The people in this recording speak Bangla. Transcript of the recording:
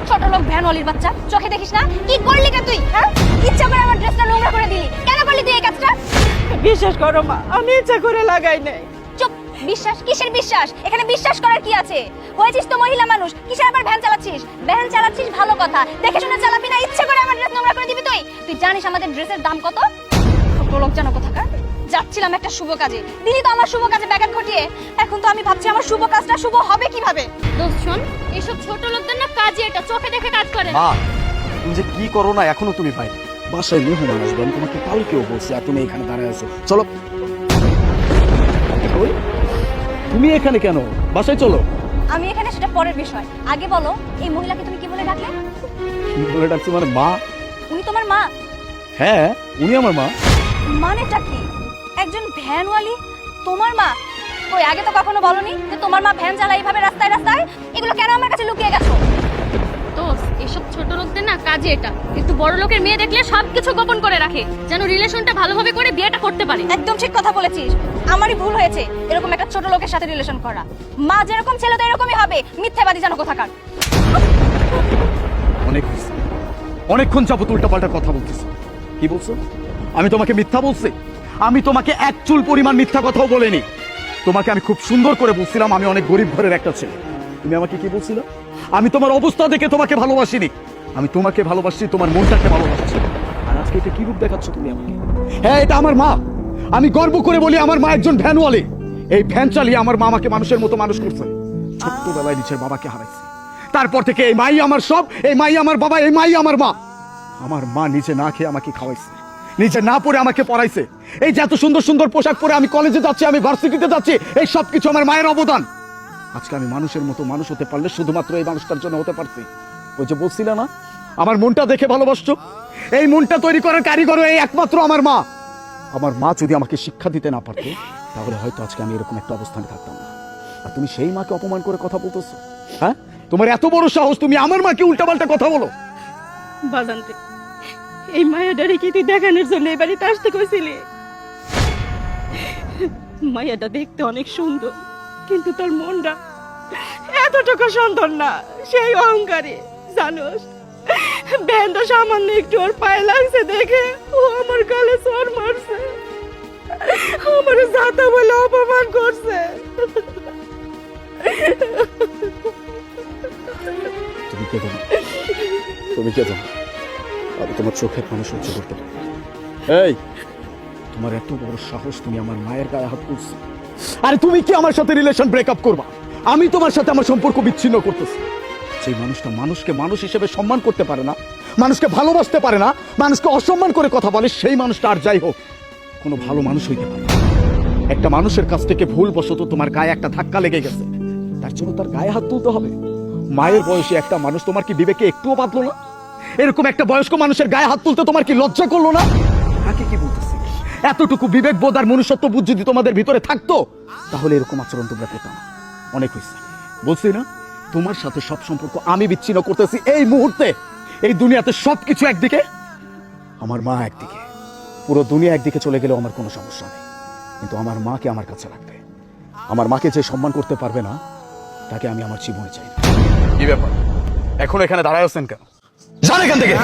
ছোট লোক ভ্যানওয়ালির বাচ্চা, চোখে দেখিস না কি করলি কে তুই? হ্যাঁ, ইচ্ছা করে আমার ড্রেসটা নোংরা করে দিলি। কেন করলি তুই এই কাজটা? বিশ্বাস করো মা, আমি ইচ্ছা করে লাগাই নাই। চুপ। বিশ্বাস? কিসের বিশ্বাস? এখানে বিশ্বাস করার কি আছে? হয়েছিস তো মহিলা মানুষ, কিসের আবার ভ্যান চালাচ্ছিস? ভ্যান চালাচ্ছিস ভালো কথা, দেখে শুনে চালাবি না, ইচ্ছে করে আমার ড্রেস নোংরা করে দিবি তুই? তুই জানিস আমাদের ড্রেসের দাম কত? ছোট লোক জানো কোথাকার। যাচ্ছিলাম একটা শুভ কাজে, দিলি তো আমার শুভ কাজে ব্যাঘাত ঘটিয়ে। এখন তো আমি ভাবছি আমার শুভ কাজটা শুভ হবে কিভাবে। দোস্ত শোন, এইসব ছোট লোকদের না কাজই এটা, চোখে দেখে কাজ করে না। মা, তুমি যে কি করো না এখনো তুমি পাইনি। বাসায় মেহমান আসবে, আমি তোমাকে কালকেও বলছি, আর তুমি এখানে দাঁড়ায় আছো। চলো। ওই, তুমি এখানে কেন? বাসায় চলো। আমি এখানে সেটা পরের বিষয়, আগে বলো এই মহিলাকে তুমি কি বলে ডাকলে? কি বলে ডাকছি মানে? মা। উনি তোমার মা? হ্যাঁ, উনি আমার মা। মানেটা কি? একজন ভ্যানওয়ালি তোমার মা? কই, আগে তো কখনো বলনি যে তোমার মা ভ্যান চালায় এইভাবে রাস্তায় রাস্তায়? এগুলো কেন আমার কাছে লুকিয়ে গেছো? দোস্ত এইসব ছোট লোকদের না কাজই এটা, একটু বড় লোকের মেয়ে দেখলে সবকিছু গোপন করে রাখে, যেন রিলেশনটা ভালোভাবে করে বিয়েটা করতে পারে। একদম ঠিক কথা বলেছিস, আমারই ভুল হয়েছে এরকম একটা ছোট লোকের সাথে রিলেশন করা। মা যেরকম ছেলে তো এরকমই হবে, মিথ্যাবাদী জানো কোথাকার। অনেক হয়েছে, অনেকক্ষণ যাবত উল্টাপাল্টা কথা বলতেছো। কি বলছো? আমি তোমাকে মিথ্যা বলছি? আমি তোমাকে এক চুল পরিমাণ মিথ্যা কথাও বলিনি। তোমাকে আমি খুব সুন্দর করে বলছিলাম আমি অনেক গরিব ঘরের একটা ছেলে। তুমি আমাকে কি বলছিলে? আমি তোমার অবস্থা দেখে তোমাকে ভালোবাসিনি, আমি তোমাকে ভালোবাসি, তোমার মনটাকে ভালোবাসছি। আর আজকে এটা কি রূপ দেখাচ্ছ তুমি আমাকে? হ্যাঁ, এটা আমার মা। আমি গর্ব করে বলি আমার মা একজন ভ্যানওয়ালি। এই ভ্যান চালিয়ে আমার মা আমাকে মানুষের মতো মানুষ করছে। ছোট্টবেলায় নিজের বাবাকে হারাইছি, তারপর থেকে এই মাই আমার সব, এই মাই আমার বাবা, এই মাই আমার মা। আমার মা নিজে না খেয়ে আমাকে খাওয়াইছে, নিজে না পরে আমাকে পড়াইছে। এই যে এত সুন্দর সুন্দর পোশাক পরে আমি কলেজে যাচ্ছি, আমি ভার্সিটিতে যাচ্ছি, এই সব কিছু আমার মায়ের অবদান। আজকে আমি মানুষের মতো মানুষ হতে পারলে শুধুমাত্র এই মানুষটার জন্য হতে পারছি। ওই যে বলছিল না আমার মনটা দেখে ভালোবাসছো, এই মনটা তৈরি করার কারিগর এই একমাত্র আমার মা। আমার মা যদি আমাকে শিক্ষা দিতে না পারতো, তাহলে হয়তো আজকে আমি এরকম একটা অবস্থানে থাকতাম না। আর তুমি সেই মাকে অপমান করে কথা বলতেছো? হ্যাঁ, তোমার এত বড় সাহস, তুমি আমার মাকে উল্টাপাল্টা কথা বলো? বাজানতে এই মায়াডারে কি তুই দেখানোর জন্য এই বাড়িতে আসতে কইছিলি? মায়াটা দেখতে অনেক সুন্দর, কিন্তু তার মনটা এতটুকু সুন্দর না। সেই অহংকারী, জানোস ব্যান্ডটা সামান্য একটু ওর পায়ে লাগছে দেখে ও আমার গালে চড় মারছে, আমার জাতা বলে অপমান করছে। তুমি কেঁদো না, তুমি কেঁদো না, আমি তোমার চোখের পানি সহ্য করতে পারি। এই, তোমার এত বড় সাহস, তুমি আমার মায়ের গায়ে হাত তুলছো? আরে তুমি কি আমার সাথে রিলেশন ব্রেকআপ করবা? আমি তোমার সাথে আমার সম্পর্ক বিচ্ছিন্ন করতেছি। সেই মানুষটা মানুষকে মানুষ হিসেবে সম্মান করতে পারে না, মানুষকে ভালোবাসতে পারে না, মানুষকে অসম্মান করে কথা বলে, সেই মানুষটা আর যাই হোক কোনো ভালো মানুষ হইতে পারে না। একটা মানুষের কাছ থেকে ভুলবশত তোমার গায়ে একটা ধাক্কা লেগে গেছে, তার জন্য তার গায়ে হাত তুলতে হবে? মায়ের বয়সী একটা মানুষ, তোমার কি বিবেকে একটুও বাঁধলো না? এরকম একটা বয়স্ক মানুষের গায়ে হাত তুলতে তোমার কি লজ্জা করলো না? তাকে কি বলতেছি, এতটুকু বিবেক বোধ আর মনুষ্যত্ব বোধ যদি তোমাদের ভিতরে থাকতো, তাহলে এরকম আচরণ তোমরা করতে না। অনেক হয়েছে, বলছি না তোমার সাথে সব সম্পর্ক আমি বিচ্ছিন্ন করতেছি এই মুহূর্তে। এই দুনিয়াতে সবকিছু একদিকে, আমার মা একদিকে, পুরো দুনিয়া একদিকে চলে গেলেও আমার কোনো সমস্যা নেই, কিন্তু আমার মাকে আমার কাছে রাখবে। আমার মাকে যে সম্মান করতে পারবে না, তাকে আমি আমার জীবনে চাই না। কি ব্যাপার, এখন এখানে দাঁড়ায় আছেন কেন? যান এখান থেকে।